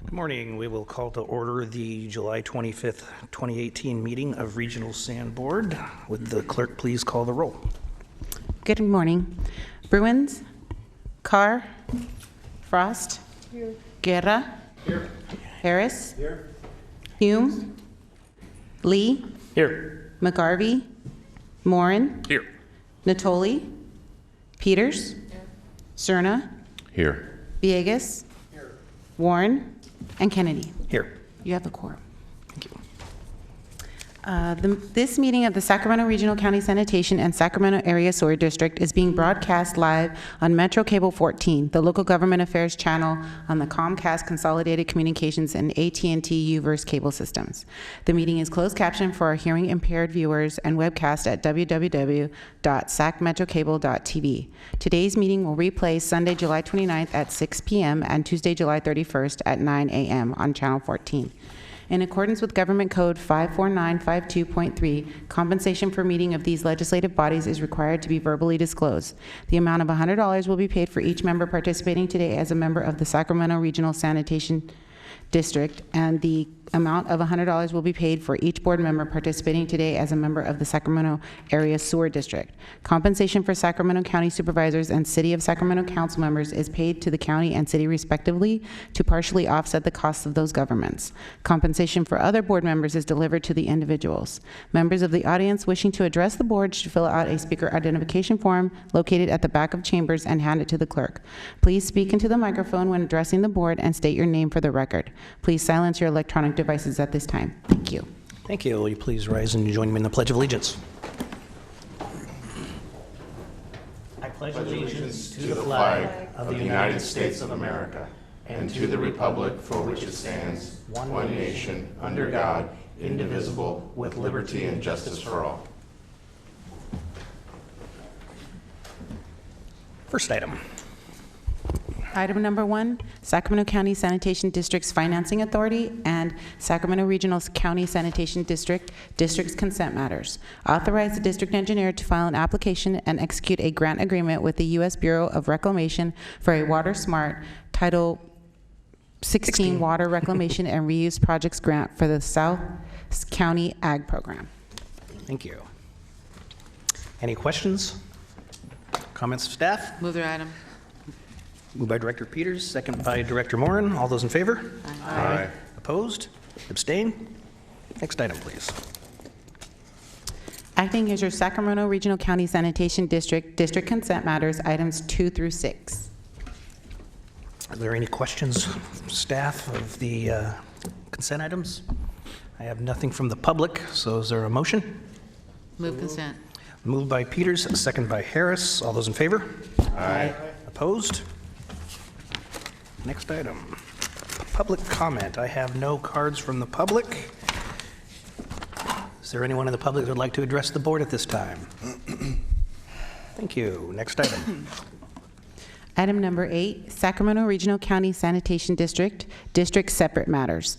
Good morning. We will call to order the July 25th, 2018 meeting of Regional Sand Board. Would the clerk please call the roll? Good morning. Bruins, Carr, Frost, here. Guerra, here. Harris, here. Hume, Lee, Here. McGarvey, Morin, Here. Natoli, Peters, here. Cerna, Here. Villegas, here. Warren, and Kennedy. Here. You have a quorum. Thank you. This meeting of the Sacramento Regional County Sanitation and Sacramento Area Sewer District is being broadcast live on Metro Cable 14, the local government affairs channel on the Comcast Consolidated Communications and AT&T Uverse cable systems. The meeting is closed captioned for our hearing impaired viewers and webcast at www.sacmetrocable.tv. Today's meeting will replay Sunday, July 29th at 6 p.m. and Tuesday, July 31st at 9 a.m. on Channel 14. In accordance with Government Code 54952.3, compensation for meeting of these legislative bodies is required to be verbally disclosed. The amount of $100 will be paid for each member participating today as a member of the Sacramento Regional Sanitation District, and the amount of $100 will be paid for each board member participating today as a member of the Sacramento Area Sewer District. Compensation for Sacramento County Supervisors and City of Sacramento Council members is paid to the county and city respectively to partially offset the costs of those governments. Compensation for other board members is delivered to the individuals. Members of the audience wishing to address the board should fill out a speaker identification form located at the back of chambers and hand it to the clerk. Please speak into the microphone when addressing the board and state your name for the record. Please silence your electronic devices at this time. Thank you. Thank you. Will you please rise and join me in the Pledge of Allegiance? I pledge allegiance to the flag of the United States of America and to the republic for which it stands, one nation, under God, indivisible, with liberty and justice for all. First item. Item number 1, Sacramento County Sanitation District's Financing Authority and Sacramento Regional County Sanitation District's consent matters. Authorize the district engineer to file an application and execute a grant agreement with the U.S. Bureau of Reclamation for a Water Smart Title 16 Water Reclamation and Reuse Projects Grant for the South County Ag Program. Thank you. Any questions? Comments of staff? Move the item. Moved by Director Peters, second by Director Morin. All those in favor? Aye. Opposed? Abstain? Next item, please. Acting as your Sacramento Regional County Sanitation District consent matters, items 2 through 6. Are there any questions from staff of the consent items? I have nothing from the public, so is there a motion? Move consent. Moved by Peters, second by Harris. All those in favor? Aye. Opposed? Next item, public comment. I have no cards from the public. Is there anyone in the public that would like to address the board at this time? Thank you. Next item. Item number 8, Sacramento Regional County Sanitation District separate matters.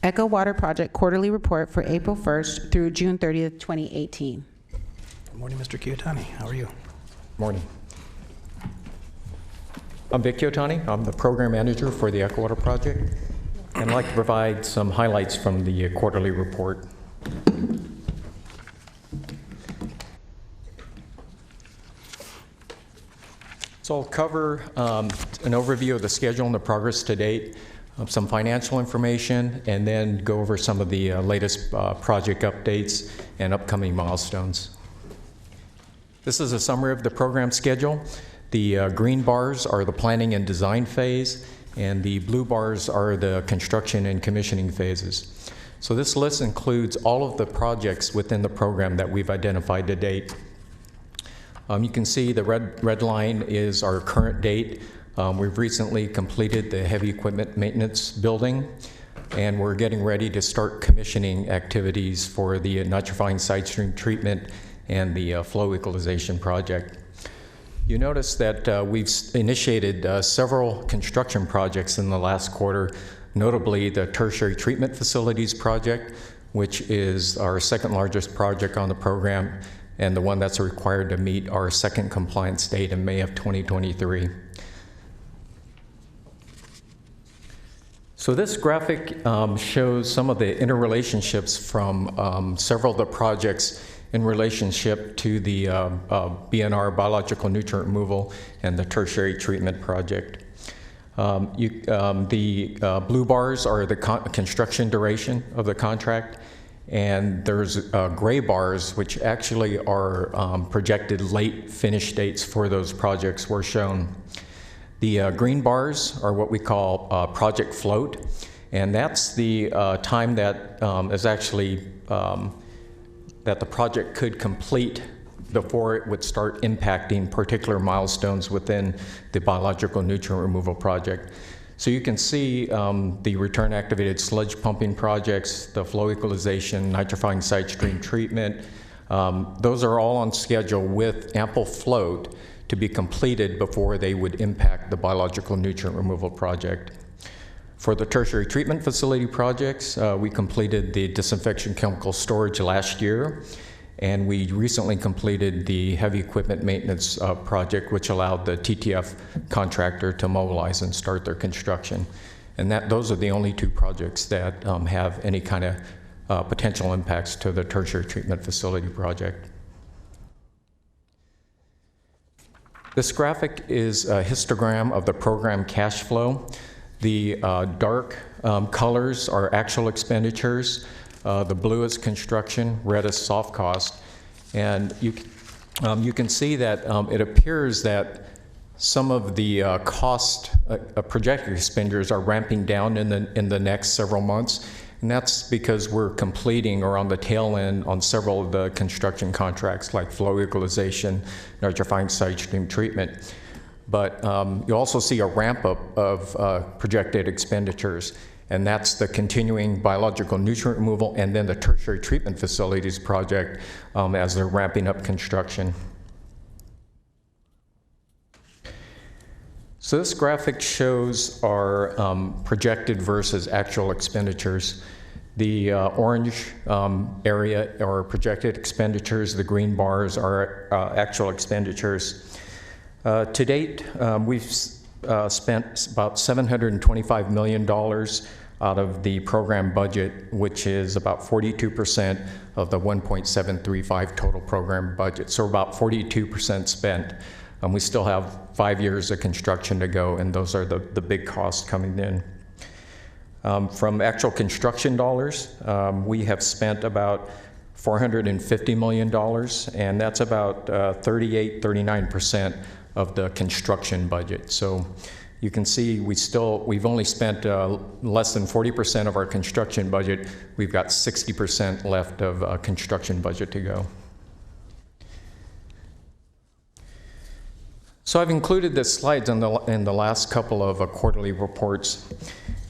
Echo Water Project quarterly report for April 1st through June 30th, 2018. Good morning, Mr. Kiyotani. How are you? Morning. I'm Vic Kiyotani. I'm the program manager for the Echo Water Project, and I'd like to provide some highlights from the quarterly report. So I'll cover an overview of the schedule and the progress to date, some financial information, and then go over some of the latest project updates and upcoming milestones. This is a summary of the program schedule. The green bars are the planning and design phase, and the blue bars are the construction and commissioning phases. So this list includes all of the projects within the program that we've identified to date. You can see the red line is our current date. We've recently completed the heavy equipment maintenance building, and we're getting ready to start commissioning activities for the nitrifying side stream treatment and the flow equalization project. You notice that we've initiated several construction projects in the last quarter, notably the tertiary treatment facilities project, which is our second largest project on the program and the one that's required to meet our second compliance date in May of 2023. So this graphic shows some of the interrelationships from several of the projects in relationship to the BNR, biological nutrient removal, and the tertiary treatment project. The blue bars are the construction duration of the contract, and there's gray bars, which actually are projected late finish dates for those projects were shown. The green bars are what we call project float, and that's the time that is actually that the project could complete before it would start impacting particular milestones within the biological nutrient removal project. So you can see the return activated sludge pumping projects, the flow equalization, nitrifying side stream treatment. Those are all on schedule with ample float to be completed before they would impact the biological nutrient removal project. For the tertiary treatment facility projects, we completed the disinfection chemical storage last year, and we recently completed the heavy equipment maintenance project, which allowed the TTF contractor to mobilize and start their construction. And those are the only two projects that have any kind of potential impacts to the tertiary treatment facility project. This graphic is a histogram of the program cash flow. The dark colors are actual expenditures. The blue is construction, red is soft cost. And you can see that it appears that some of the projected expenditures are ramping down in the next several months. And that's because we're completing or on the tail end on several of the construction contracts like flow equalization, nitrifying side stream treatment. But you also see a ramp up of projected expenditures, and that's the continuing biological nutrient removal and then the tertiary treatment facilities project as they're ramping up construction. So this graphic shows our projected versus actual expenditures. The orange area are projected expenditures, the green bars are actual expenditures. To date, we've spent about $725 million out of the program budget, which is about 42% of the 1.735 total program budget. So about 42% spent. We still have 5 years of construction to go, and those are the big costs coming in. From actual construction dollars, we have spent about $450 million, and that's about 39% of the construction budget. So you can see we've only spent less than 40% of our construction budget. We've got 60% left of construction budget to go. So I've included the slides in the last couple of quarterly reports,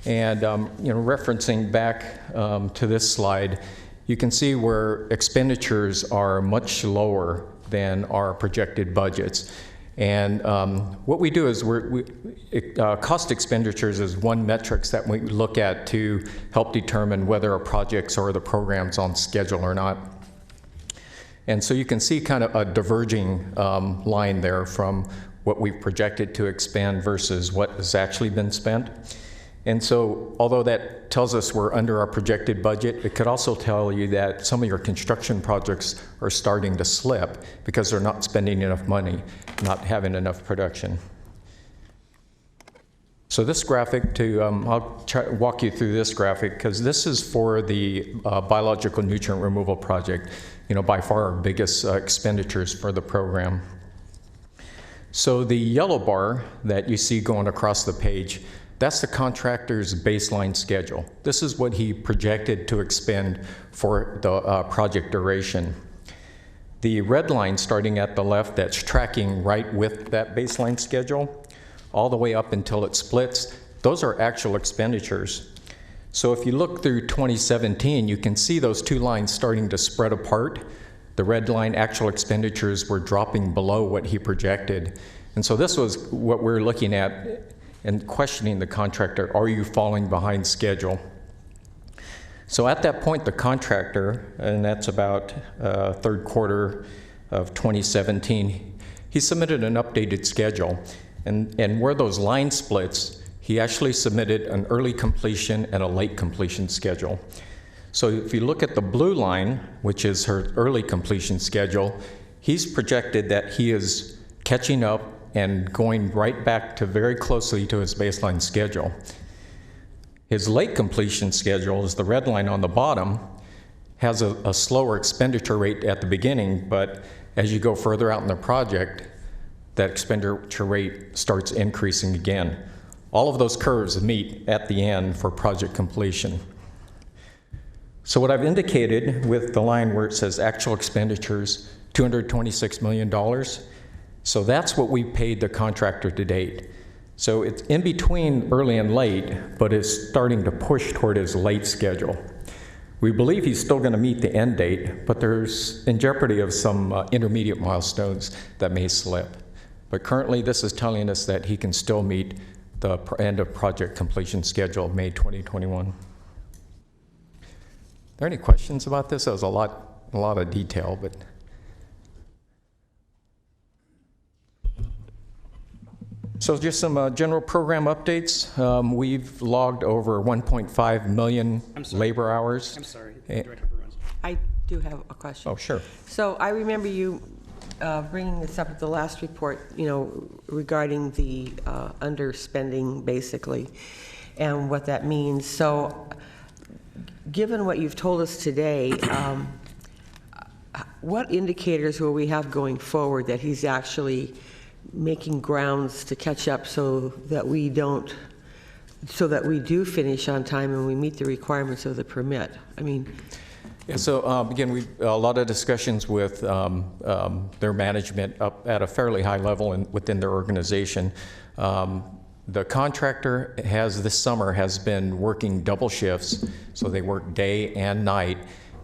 and referencing back to this slide, you can see where expenditures are much lower than our projected budgets. And what we do is cost expenditures is one metric that we look at to help determine whether a project's or the program's on schedule or not. And so you can see kind of a diverging line there from what we've projected to expend versus what has actually been spent. And so although that tells us we're under our projected budget, it could also tell you that some of your construction projects are starting to slip because they're not spending enough money, not having enough production. So this graphic, I'll walk you through this graphic because this is for the biological nutrient removal project, by far our biggest expenditures for the program. So the yellow bar that you see going across the page, that's the contractor's baseline schedule. This is what he projected to expend for the project duration. The red line starting at the left, that's tracking right with that baseline schedule, all the way up until it splits, those are actual expenditures. So if you look through 2017, you can see those two lines starting to spread apart. The red line, actual expenditures, were dropping below what he projected. And so this was what we're looking at and questioning the contractor, are you falling behind schedule? So at that point, the contractor, and that's about third quarter of 2017, he submitted an updated schedule. And where those line splits, he actually submitted an early completion and a late completion schedule. So if you look at the blue line, which is her early completion schedule, he's projected that he is catching up and going right back to very closely to his baseline schedule. His late completion schedule is the red line on the bottom, has a slower expenditure rate at the beginning, but as you go further out in the project, that expenditure rate starts increasing again. All of those curves meet at the end for project completion. So what I've indicated with the line where it says actual expenditures, $226 million, so that's what we paid the contractor to date. So it's in between early and late, but it's starting to push toward his late schedule. We believe he's still going to meet the end date, but there's in jeopardy of some intermediate milestones that may slip. But currently, this is telling us that he can still meet the end of project completion schedule of May 2021. Are there any questions about this? That was a lot of detail, but. So just some general program updates. We've logged over 1.5 million labor hours. I'm sorry, Director Bruins. I do have a question. Oh, sure. So I remember you bringing this up at the last report, regarding the underspending, basically, and what that means. So given what you've told us today, what indicators will we have going forward that he's actually making grounds to catch up so that we do finish on time and we meet the requirements of the permit? I mean, yeah, so again, we a lot of discussions with their management up at a fairly high level and within their organization. The contractor this summer has been working double shifts, so they work day and night.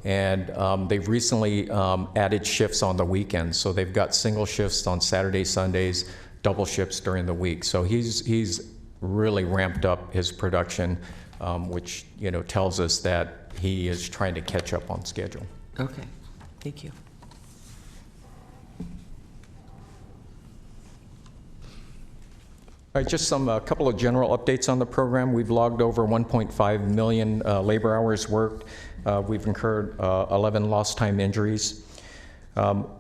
And they've recently added shifts on the weekends. So they've got single shifts on Saturdays, Sundays, double shifts during the week. So he's really ramped up his production, which tells us that he is trying to catch up on schedule. okay, thank you. All right, just a couple of general updates on the program. We've logged over 1.5 million labor hours worked. We've incurred 11 lost time injuries.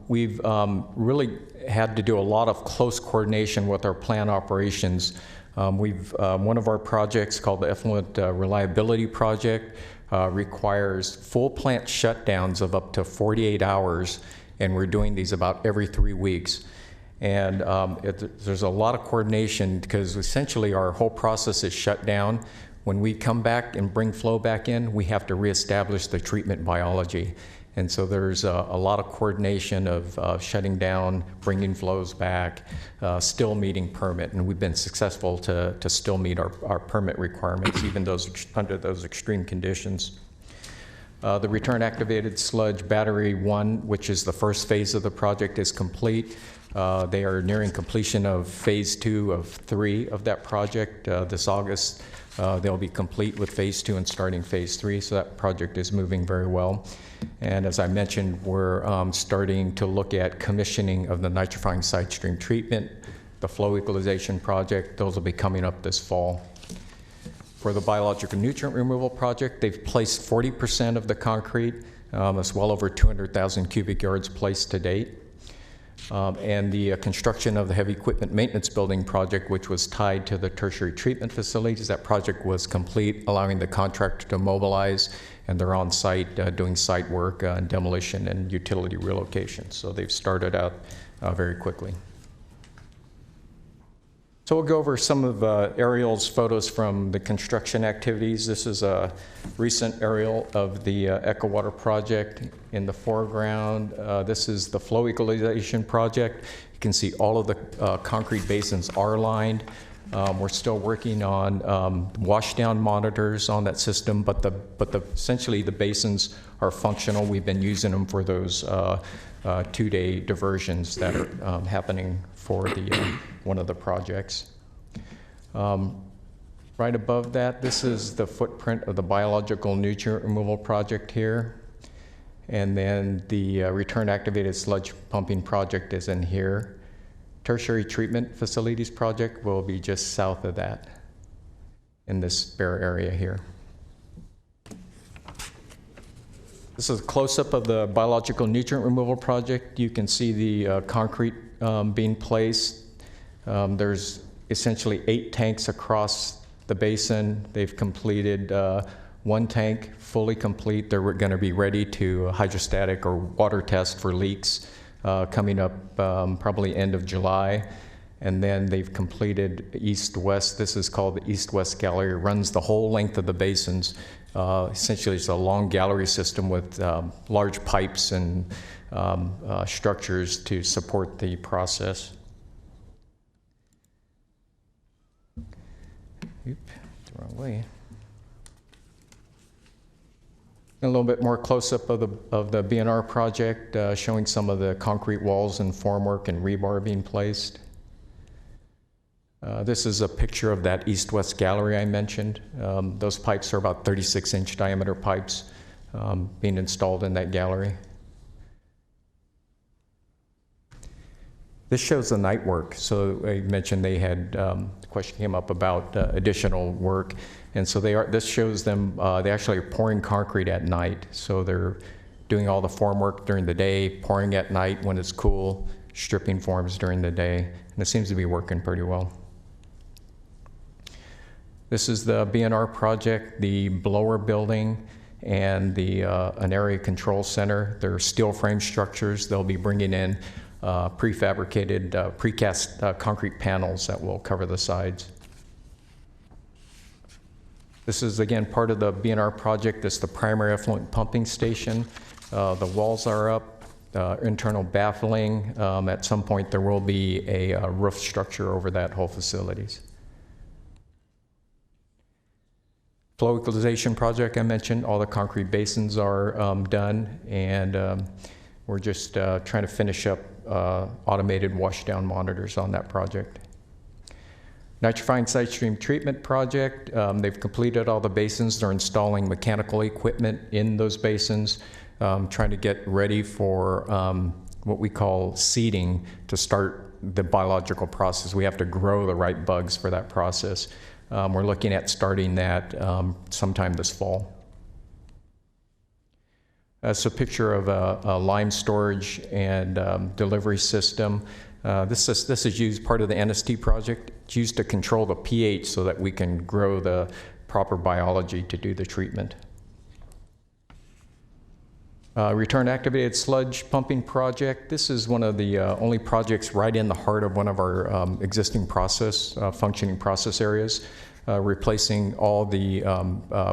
We've really had to do a lot of close coordination with our plant operations. One of our projects called the Effluent Reliability Project requires full plant shutdowns of up to 48 hours, and we're doing these about every 3 weeks. And there's a lot of coordination because essentially our whole process is shut down. When we come back and bring flow back in, we have to reestablish the treatment biology. And so there's a lot of coordination of shutting down, bringing flows back, still meeting permit. And we've been successful to still meet our permit requirements, even under those extreme conditions. The return activated sludge battery 1, which is the first phase of the project, is complete. They are nearing completion of phase 2 of 3 of that project this August. They'll be complete with phase 2 and starting phase 3, so that project is moving very well. And as I mentioned, we're starting to look at commissioning of the nitrifying side stream treatment, the flow equalization project. Those will be coming up this fall. For the biological nutrient removal project, they've placed 40% of the concrete. That's well over 200,000 cubic yards placed to date. And the construction of the heavy equipment maintenance building project, which was tied to the tertiary treatment facilities, that project was complete, allowing the contractor to mobilize, and they're on site doing site work and demolition and utility relocation. So they've started out very quickly. So we'll go over some of aerials photos from the construction activities. This is a recent aerial of the Echo Water project in the foreground. This is the flow equalization project. You can see all of the concrete basins are lined. We're still working on washdown monitors on that system, but essentially the basins are functional. We've been using them for those 2-day diversions that are happening for the one of the projects. Right above that, this is the footprint of the biological nutrient removal project here. And then the return activated sludge pumping project is in here. Tertiary treatment facilities project will be just south of that. in this bare area here. This is a close-up of the biological nutrient removal project. You can see the concrete being placed. There's essentially 8 tanks across the basin. They've completed 1 tank fully complete. They're going to be ready to hydrostatic or water test for leaks coming up probably end of July. And then they've completed east-west. This is called the east-west gallery. It runs the whole length of the basins. Essentially, it's a long gallery system with large pipes and structures to support the process. Oop, the wrong way. A little bit more close-up of the BNR project, showing some of the concrete walls and formwork and rebar being placed. This is a picture of that east-west gallery I mentioned. Those pipes are about 36-inch diameter pipes being installed in that gallery. This shows the night work. So I mentioned they had, the question came up about additional work. And so this shows them, they actually are pouring concrete at night. So they're doing all the form work during the day, pouring at night when it's cool, stripping forms during the day. And it seems to be working pretty well. This is the BNR project, the blower building and the an area control center. They're steel frame structures. They'll be bringing in prefabricated precast concrete panels that will cover the sides. This is again part of the BNR project. This is the primary effluent pumping station. The walls are up, internal baffling. At some point there will be a roof structure over that whole facilities. Flow equalization project I mentioned, all the concrete basins are done, and we're just trying to finish up automated washdown monitors on that project. Nitrifying side stream treatment project, they've completed all the basins. They're installing mechanical equipment in those basins, trying to get ready for what we call seeding to start the biological process. We have to grow the right bugs for that process. We're looking at starting that sometime this fall. That's a picture of a lime storage and delivery system. This is used part of the NST project. It's used to control the pH so that we can grow the proper biology to do the treatment. Return activated sludge pumping project. This is one of the only projects right in the heart of one of our existing functioning process areas, replacing all the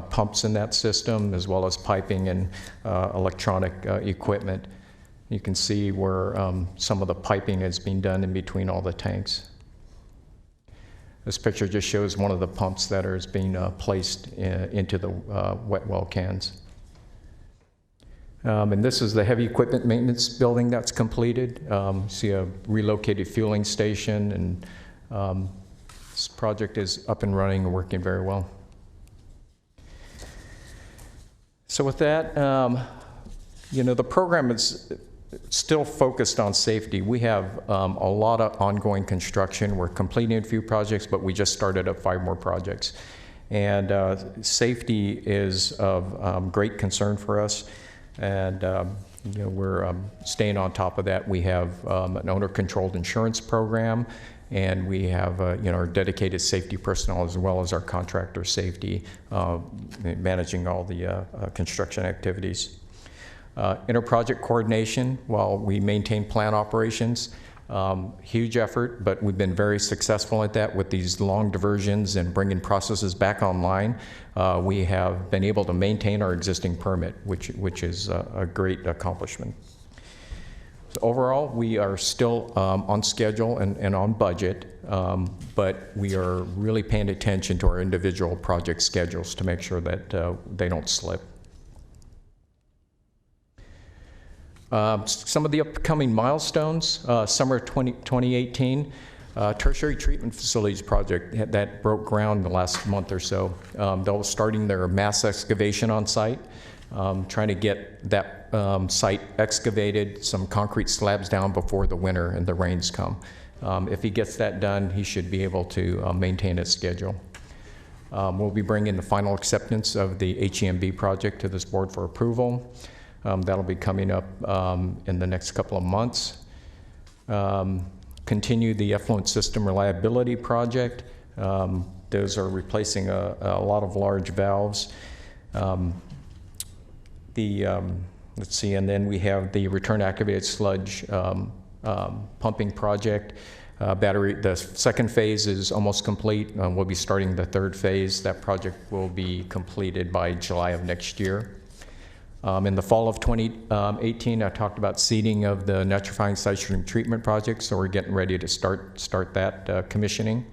pumps in that system as well as piping and electronic equipment. You can see where some of the piping is being done in between all the tanks. This picture just shows one of the pumps that is being placed into the wet well cans. And this is the heavy equipment maintenance building that's completed. See a relocated fueling station, and this project is up and running and working very well. So with that, the program is still focused on safety. We have a lot of ongoing construction. We're completing a few projects, but we just started up 5 more projects. And safety is of great concern for us. And we're staying on top of that. We have an owner-controlled insurance program, and we have our dedicated safety personnel as well as our contractor safety, managing all the construction activities. Inter-project coordination while we maintain plant operations. Huge effort, but we've been very successful at that with these long diversions and bringing processes back online. We have been able to maintain our existing permit, which is a great accomplishment. So overall, we are still on schedule and on budget, but we are really paying attention to our individual project schedules to make sure that they don't slip. Some of the upcoming milestones, summer 2018, tertiary treatment facilities project that broke ground the last month or so. They're starting their mass excavation on site, trying to get that site excavated, some concrete slabs down before the winter and the rains come. If he gets that done, he should be able to maintain his schedule. We'll be bringing the final acceptance of the HEMB project to this board for approval. That'll be coming up in the next couple of months. Continue the effluent system reliability project. Those are replacing a lot of large valves. Let's see, and then we have the return activated sludge pumping project. The second phase is almost complete. We'll be starting the third phase. That project will be completed by July of next year. In the fall of 2018, I talked about seeding of the nitrifying side stream treatment project, so we're getting ready to start that commissioning.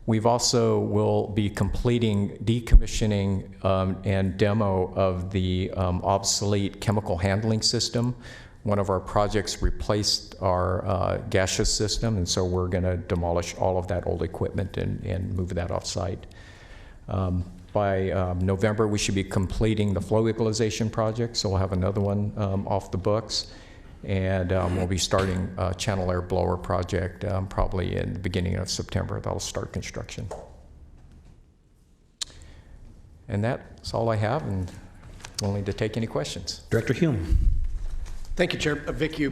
We've also will be completing decommissioning and demo of the obsolete chemical handling system. One of our projects replaced our gaseous system, and so we're going to demolish all of that old equipment and move that off-site. By November, we should be completing the flow equalization project, so we'll have another one off the books. And we'll be starting a channel air blower project probably in the beginning of September. That'll start construction. And that's all I have, and willing to take any questions. Director Hume. Thank you, Chair. Vic, you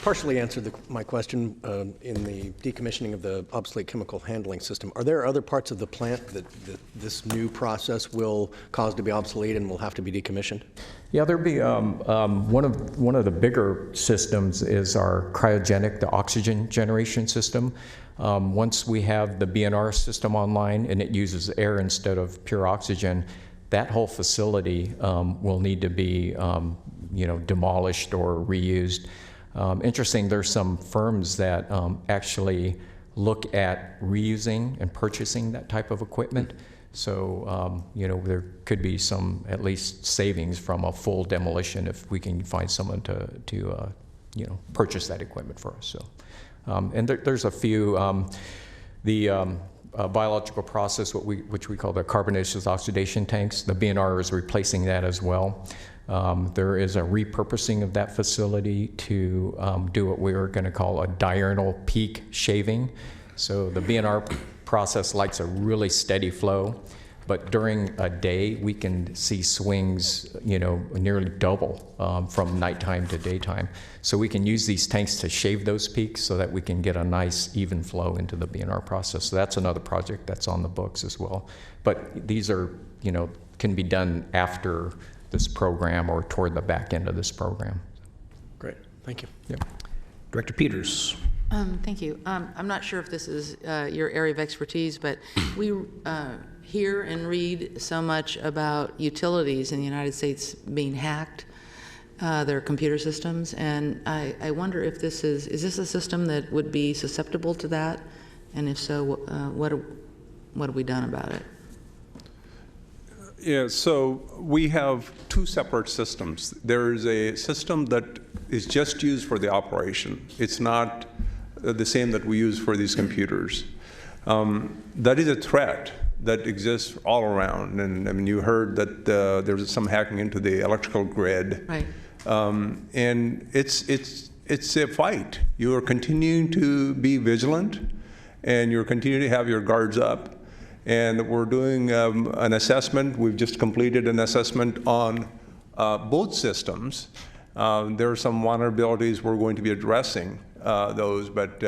partially answered my question in the decommissioning of the obsolete chemical handling system. Are there other parts of the plant that this new process will cause to be obsolete and will have to be decommissioned? Yeah, there'll be one of the bigger systems is our cryogenic, the oxygen generation system. Once we have the BNR system online and it uses air instead of pure oxygen, that whole facility will need to be demolished or reused. Interesting, there's some firms that actually look at reusing and purchasing that type of equipment. So, there could be some at least savings from a full demolition if we can find someone to purchase that equipment for us. So, and there's a few, biological process, which we call the carbonaceous oxidation tanks. The BNR is replacing that as well. There is a repurposing of that facility to do what we are going to call a diurnal peak shaving. So the BNR process likes a really steady flow, but during a day we can see swings, nearly double from nighttime to daytime. So we can use these tanks to shave those peaks so that we can get a nice even flow into the BNR process. So that's another project that's on the books as well. But these are, can be done after this program or toward the back end of this program. Great, thank you. Yep. Director Peters. Thank you. I'm not sure if this is your area of expertise, but we hear and read so much about utilities in the United States being hacked, their computer systems, and I wonder if this is this a system that would be susceptible to that? And if so, what have we done about it? Yeah, so we have two separate systems. There is a system that is just used for the operation. It's not the same that we use for these computers. That is a threat that exists all around. And I mean, you heard that there's some hacking into the electrical grid. Right. And it's a fight. You are continuing to be vigilant, and you're continuing to have your guards up. And we're doing an assessment. We've just completed an assessment on both systems. There are some vulnerabilities we're going to be addressing those, but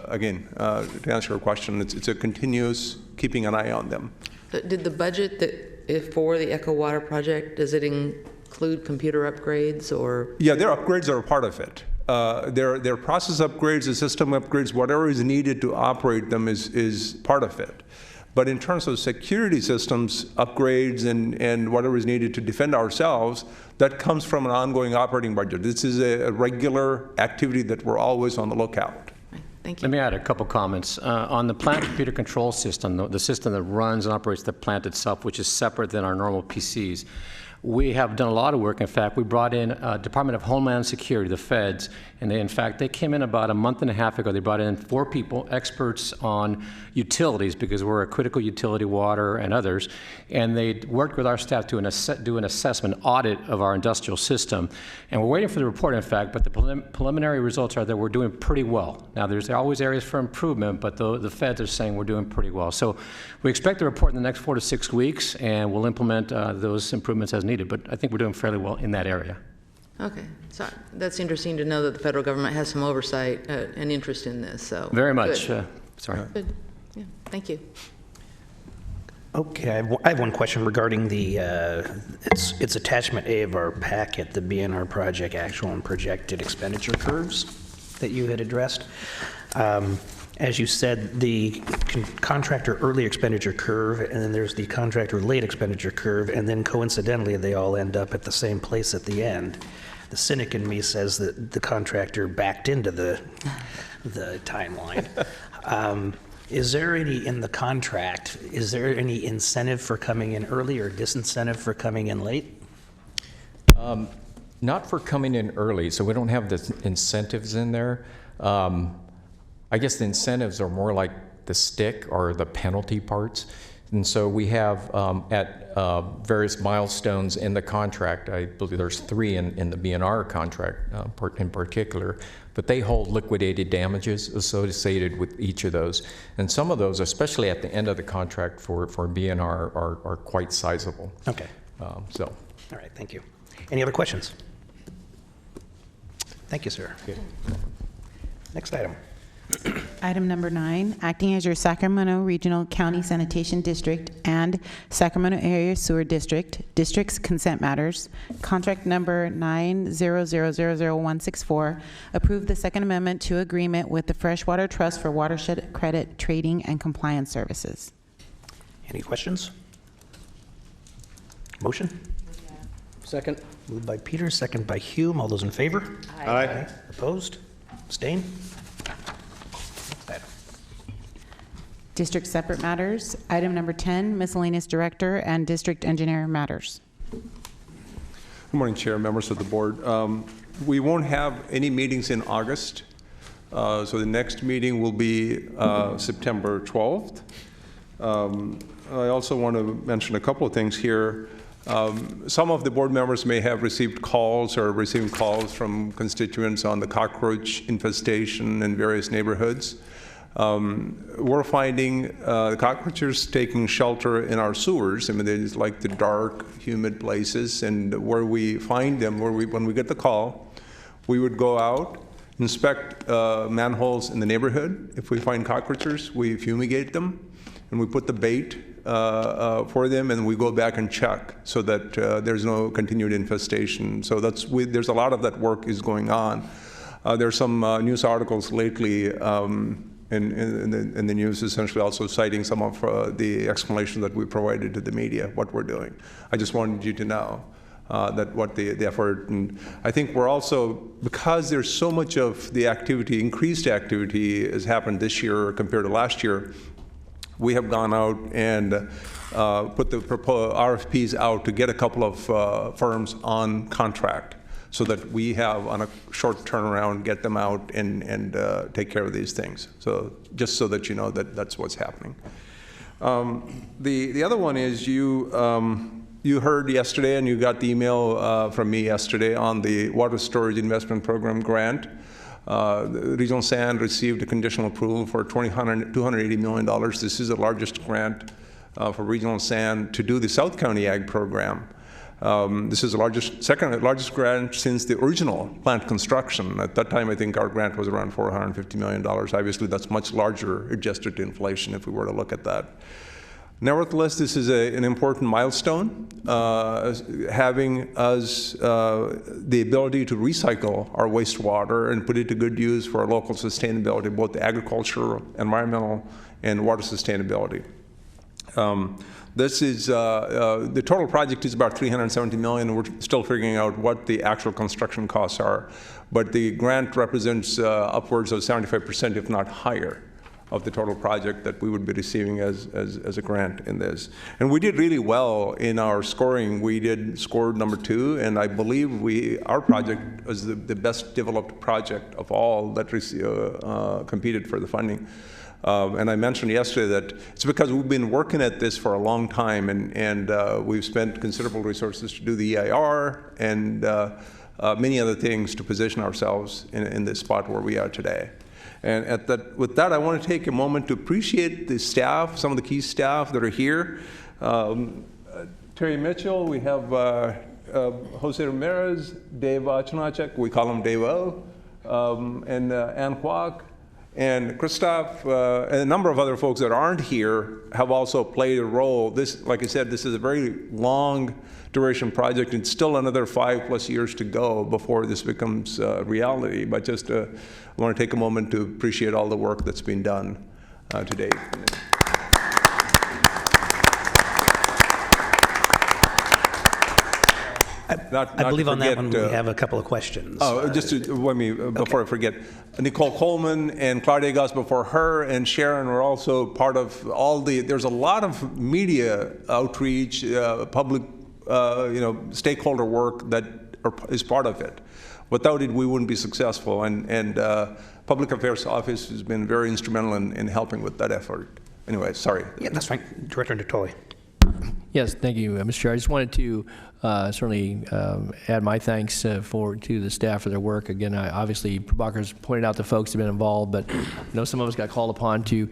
again, to answer your question, it's a continuous keeping an eye on them. Did the budget for the Echo Water project, does it include computer upgrades or? Yeah, their upgrades are a part of it. Their process upgrades, the system upgrades, whatever is needed to operate them is part of it. But in terms of security systems, upgrades, and whatever is needed to defend ourselves, that comes from an ongoing operating budget. This is a regular activity that we're always on the lookout. Thank you. Let me add a couple comments. On the plant computer control system, the system that runs and operates the plant itself, which is separate than our normal PCs, We have done a lot of work. In fact, we brought in Department of Homeland Security, the feds, and they came in about a month and a half ago. They brought in 4 people, experts on utilities, because we're a critical utility, water and others, and they worked with our staff to do an assessment audit of our industrial system. And we're waiting for the report, in fact, but the preliminary results are that we're doing pretty well. Now, there's always areas for improvement, but the feds are saying we're doing pretty well. So we expect the report in the next 4 to 6 weeks, and we'll implement those improvements as needed. But I think we're doing fairly well in that area. Okay, so that's interesting to know that the federal government has some oversight and interest in this, so. Very much. Good. Sorry. Good, yeah, thank you. Okay, I have one question regarding the, it's attachment A of our packet, the BNR project actual and projected expenditure curves that you had addressed. As you said, the contractor early expenditure curve, and then there's the contractor late expenditure curve, and then coincidentally, they all end up at the same place at the end. The cynic in me says that the contractor backed into the timeline. Is there any, in the contract, is there any incentive for coming in early or disincentive for coming in late? Not for coming in early, so we don't have the incentives in there. I guess the incentives are more like the stick or the penalty parts. And so we have at various milestones in the contract, I believe there's 3 in the BNR contract in particular, but they hold liquidated damages associated with each of those. And some of those, especially at the end of the contract for BNR, are quite sizable. Okay. All right, thank you. Any other questions? Thank you, sir. Good. Next item. Item number 9, acting as your Sacramento Regional County Sanitation District and Sacramento Area Sewer District, District's Consent Matters, Contract Number 900000164, approve the Second Amendment to Agreement with the Freshwater Trust for Watershed Credit Trading and Compliance Services. Any questions? Motion? Second. Moved by Peter, second by Hume. All those in favor? Aye. Opposed? Abstain? District Separate Matters, Item number 10, Miscellaneous Director and District Engineer Matters. Good morning, Chair, members of the board. We won't have any meetings in August, so the next meeting will be September 12th. I also want to mention a couple of things here. Some of the board members may have received calls or receiving calls from constituents on the cockroach infestation in various neighborhoods. We're finding the cockroaches taking shelter in our sewers. I mean, they just like the dark, humid places, and where we find them, when we get the call, we would go out, inspect manholes in the neighborhood. If we find cockroaches, we fumigate them, and we put the bait for them, and we go back and check so that there's no continued infestation. So there's a lot of that work is going on. There's some news articles lately in the news, essentially also citing some of the explanation that we provided to the media, what we're doing. I just wanted you to know that what the effort, and I think we're also, because there's so much of the activity, increased activity has happened this year compared to last year, we have gone out and put the RFPs out to get a couple of firms on contract, so that we have on a short turnaround, get them out and take care of these things. So just so that you know that that's what's happening. The other one is you heard yesterday, and you got the email from me yesterday on the Water Storage Investment Program grant. Regional Sand received a conditional approval for $280 million. This is the largest grant for Regional Sand to do the South County Ag program. This is the second largest grant since the original plant construction. At that time, I think our grant was around $450 million. Obviously, that's much larger adjusted to inflation if we were to look at that. Nevertheless, this is an important milestone, having us the ability to recycle our wastewater and put it to good use for our local sustainability, both agricultural, environmental, and water sustainability. This is the total project is about $370 million. We're still figuring out what the actual construction costs are, but the grant represents upwards of 75%, if not higher, of the total project that we would be receiving as a grant in this. And we did really well in our scoring. We did score number 2, and I believe our project was the best developed project of all that competed for the funding. And I mentioned yesterday that it's because we've been working at this for a long time, and we've spent considerable resources to do the EIR and many other things to position ourselves in this spot where we are today. And with that, I want to take a moment to appreciate the staff, some of the key staff that are here. Terry Mitchell, we have Jose Ramirez, Dave Achnacek, we call him Dave O, and Ann Kwok, and Christoph, and a number of other folks that aren't here have also played a role. This, like I said, this is a very long duration project, and it's still another 5+ years to go before this becomes reality. But just I want to take a moment to appreciate all the work that's been done to date. I believe on that one we have a couple of questions. Before I forget, Nicole Coleman and Claudia Goss before her and Sharon were also part of there's a lot of media outreach, public, stakeholder work that is part of it. Without it, we wouldn't be successful, and Public Affairs Office has been very instrumental in helping with that effort. Anyway, sorry. Yeah, that's fine. Director Natoli. Yes, thank you, Mr. Chair. I just wanted to certainly add my thanks to the staff for their work. Again, obviously, Prabhakar's pointed out the folks who have been involved, but I know some of us got called upon to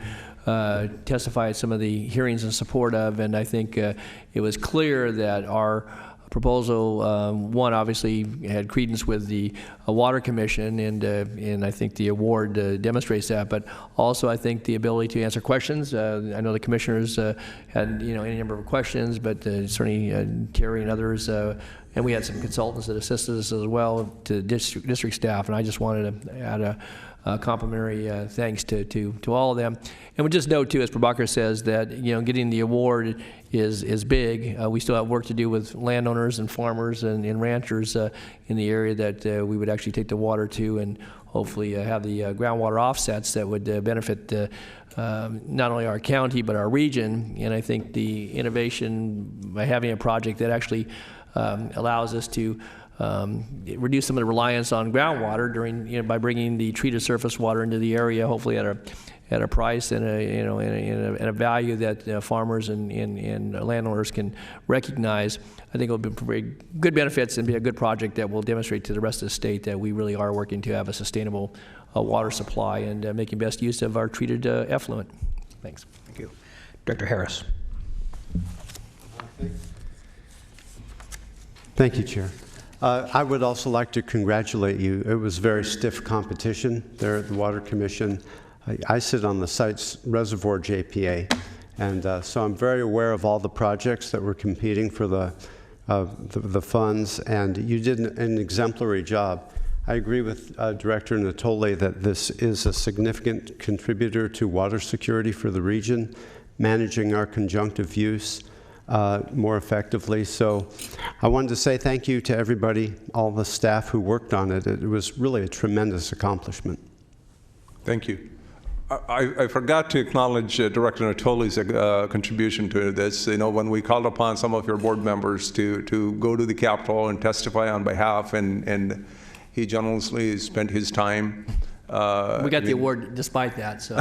testify at some of the hearings in support of, and I think it was clear that our proposal, one, obviously had credence with the Water Commission, and I think the award demonstrates that, but also I think the ability to answer questions. I know the commissioners had any number of questions, but certainly Terry and others, and we had some consultants that assisted us as well to district staff, and I just wanted to add a complimentary thanks to all of them. And we just note too, as Prabhakar says, that getting the award is big. We still have work to do with landowners and farmers and ranchers in the area that we would actually take the water to, and hopefully have the groundwater offsets that would benefit not only our county but our region. And I think the innovation by having a project that actually allows us to reduce some of the reliance on groundwater by bringing the treated surface water into the area, hopefully at a price and a value that farmers and landowners can recognize. I think it will be very good benefits and be a good project that will demonstrate to the rest of the state that we really are working to have a sustainable water supply and making best use of our treated effluent. Thanks. Thank you. Director Harris. Thank you, Chair. I would also like to congratulate you. It was very stiff competition there at the Water Commission. I sit on the site's reservoir JPA, and so I'm very aware of all the projects that were competing for the funds, and you did an exemplary job. I agree with Director Natoli that this is a significant contributor to water security for the region, managing our conjunctive use more effectively. So I wanted to say thank you to everybody, all the staff who worked on it. It was really a tremendous accomplishment. Thank you. I forgot to acknowledge Director Natoli's contribution to this. When we called upon some of your board members to go to the Capitol and testify on behalf, and he generously spent his time. We got the award despite that, so.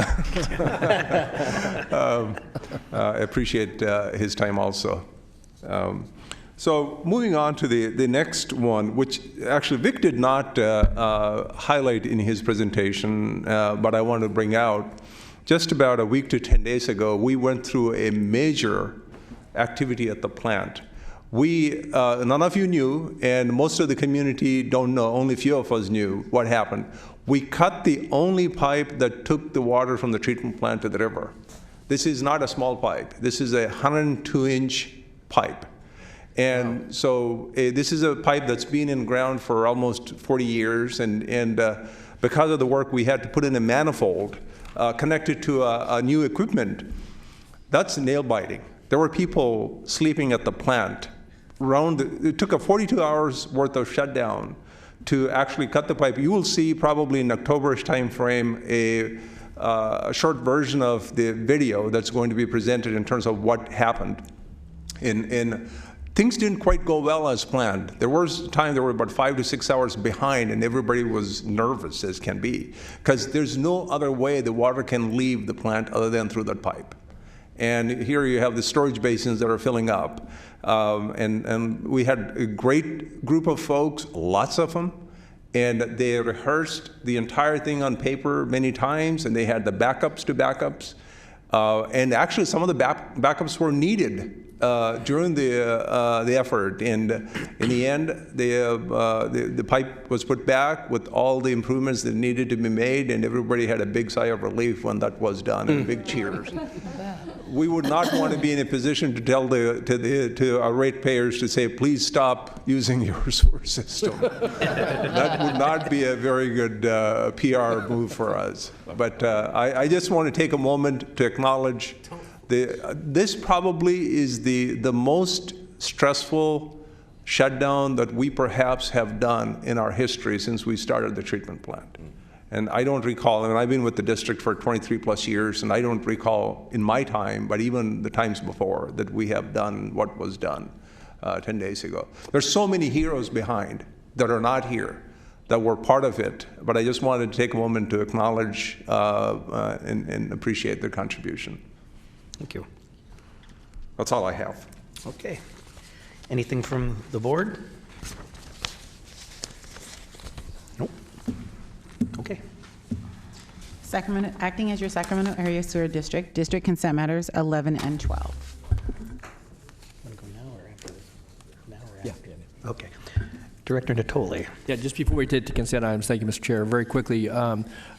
I appreciate his time also. So moving on to the next one, which actually Vic did not highlight in his presentation, but I want to bring out. Just about a week to 10 days ago, we went through a major activity at the plant. None of you knew, and most of the community don't know, only a few of us knew what happened. We cut the only pipe that took the water from the treatment plant to the river. This is not a small pipe. This is a 102-inch pipe. And wow. So this is a pipe that's been in ground for almost 40 years, and because of the work, we had to put in a manifold connected to a new equipment. That's nail biting. There were people sleeping at the plant. It took a 42 hours worth of shutdown to actually cut the pipe. You will see probably in October-ish time frame a short version of the video that's going to be presented in terms of what happened. Things didn't quite go well as planned. There was a time they were about 5 to 6 hours behind, and everybody was nervous as can be, because there's no other way the water can leave the plant other than through that pipe. And here you have the storage basins that are filling up. And we had a great group of folks, lots of them, and they rehearsed the entire thing on paper many times, and they had the backups to backups. And actually, some of the backups were needed during the effort, and in the end, the pipe was put back with all the improvements that needed to be made, and everybody had a big sigh of relief when that was done, and big cheers. We would not want to be in a position to tell to our ratepayers to say, please stop using your sewer system. That would not be a very good PR move for us. But I just want to take a moment to acknowledge this probably is the most stressful shutdown that we perhaps have done in our history since we started the treatment plant. And I don't recall, and I've been with the district for 23 plus years, and I don't recall in my time, but even the times before, that we have done what was done 10 days ago. There's so many heroes behind that are not here that were part of it, but I just wanted to take a moment to acknowledge and appreciate their contribution. Thank you. That's all I have. Okay. Anything from the board? Nope. Okay. Sacramento, acting as your Sacramento Area Sewer District, District Consent Matters 11 and 12. Want to go now or after? Now or after? Yeah. Okay. Director Natoli. Yeah, just before we take to consent items, thank you, Mr. Chair. Very quickly,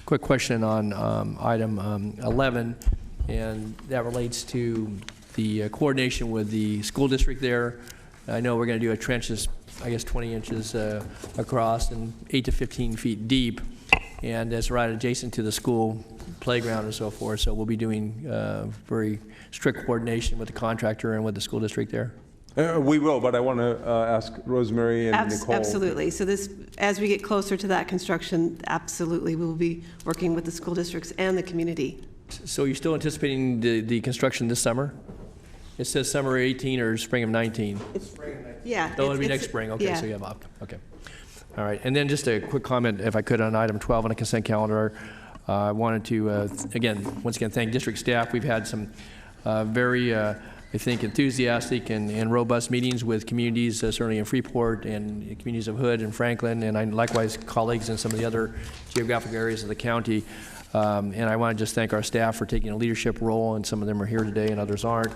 quick question on item 11, and that relates to the coordination with the school district there. I know we're going to do a trench that's, I guess, 20 inches across and 8 to 15 feet deep, and it's right adjacent to the school playground and so forth. So we'll be doing very strict coordination with the contractor and with the school district there. We will, but I want to ask Rosemary and Nicole. Absolutely. So this, as we get closer to that construction, absolutely, we will be working with the school districts and the community. So you're still anticipating the construction this summer? It says summer 18 or spring of 19? Yeah. Oh, it'll be next spring. Okay, yeah. so you have okay. All right, and then just a quick comment, if I could, on item 12 on the consent calendar. I wanted to, once again, thank district staff. We've had some very, I think, enthusiastic and robust meetings with communities, certainly in Freeport and communities of Hood and Franklin, and likewise colleagues in some of the other geographic areas of the county. And I want to just thank our staff for taking a leadership role, and some of them are here today and others aren't,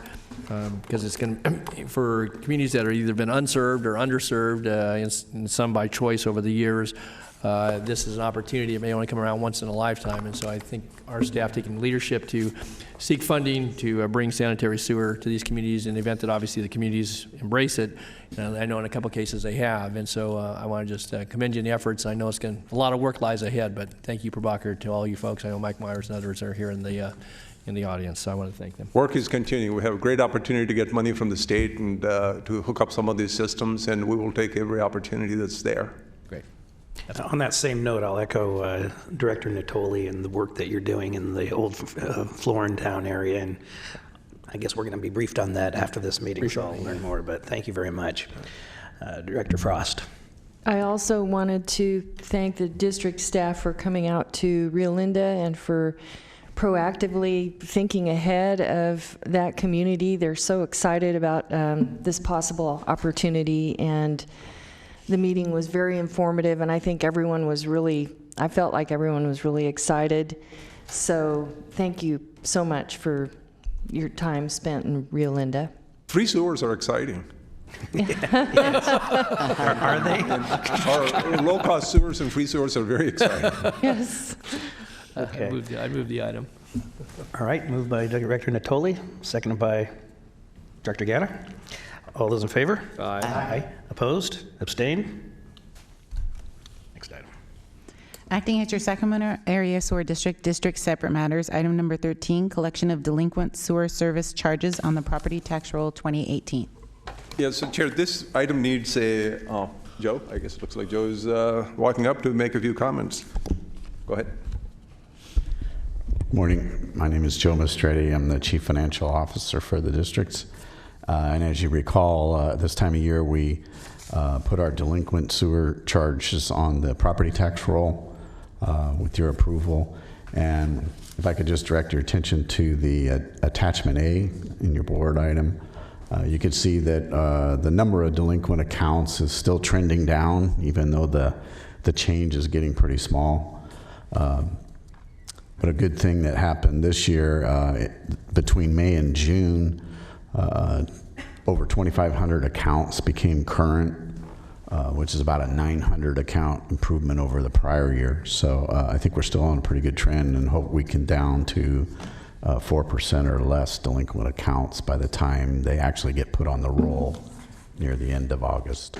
because it's going to, for communities that are either been unserved or underserved, and some by choice over the years, this is an opportunity that may only come around once in a lifetime. And so I think our staff taking leadership to seek funding to bring sanitary sewer to these communities in the event that obviously the communities embrace it. And I know in a couple cases they have. And so I want to just commend you in the efforts. I know it's going a lot of work lies ahead, but thank you, Prabhakar, to all you folks. I know Mike Myers and others are here in the audience, so I want to thank them. Work is continuing. We have a great opportunity to get money from the state and to hook up some of these systems, and we will take every opportunity that's there. Great. On that same note, I'll echo Director Natoli and the work that you're doing in the old Florentown area, and I guess we're going to be briefed on that after this meeting, so I'll learn more, but thank you very much. Director Frost. I also wanted to thank the district staff for coming out to Rio Linda and for proactively thinking ahead of that community. They're so excited about this possible opportunity, and the meeting was very informative, and I think everyone was really, I felt like everyone was really excited. So thank you so much for your time spent in Rio Linda. Free sewers are exciting. Are they? Our low-cost sewers and free sewers are very exciting. Yes. Okay. I moved the item. All right, moved by Director Natoli, seconded by Director Gatta. All those in favor? Aye. Aye. Opposed? Abstained? Next item. Acting as your Sacramento Area Sewer District, District Separate Matters, item number 13, collection of delinquent sewer service charges on the property tax roll 2018. Yes, so Chair, this item needs a, Joe, I guess it looks like Joe's walking up to make a few comments. Go ahead. Morning. My name is Joe Mastretti. I'm the Chief Financial Officer for the districts. And as you recall, this time of year we put our delinquent sewer charges on the property tax roll with your approval. And if I could just direct your attention to the attachment A in your board item, you can see that the number of delinquent accounts is still trending down, even though the change is getting pretty small. But a good thing that happened this year, between May and June, over 2,500 accounts became current, which is about a 900 account improvement over the prior year. So I think we're still on a pretty good trend, and hope we can down to 4% or less delinquent accounts by the time they actually get put on the roll near the end of August.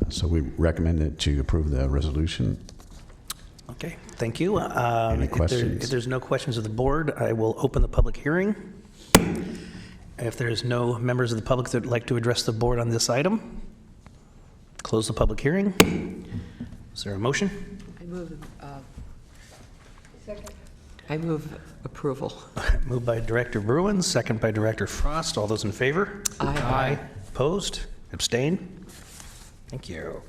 So we recommend that you approve the resolution. Okay, thank you. Any questions? If there's no questions of the board, I will open the public hearing. If there's no members of the public that would like to address the board on this item, close the public hearing. Is there a motion? I move approval. Moved by Director Bruin, second by Director Frost. All those in favor? Aye. Opposed? Abstain? Thank you.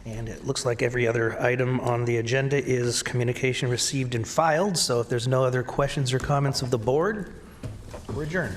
And it looks like every other item on the agenda is communication received and filed. So if there's no other questions or comments of the board, we're adjourned.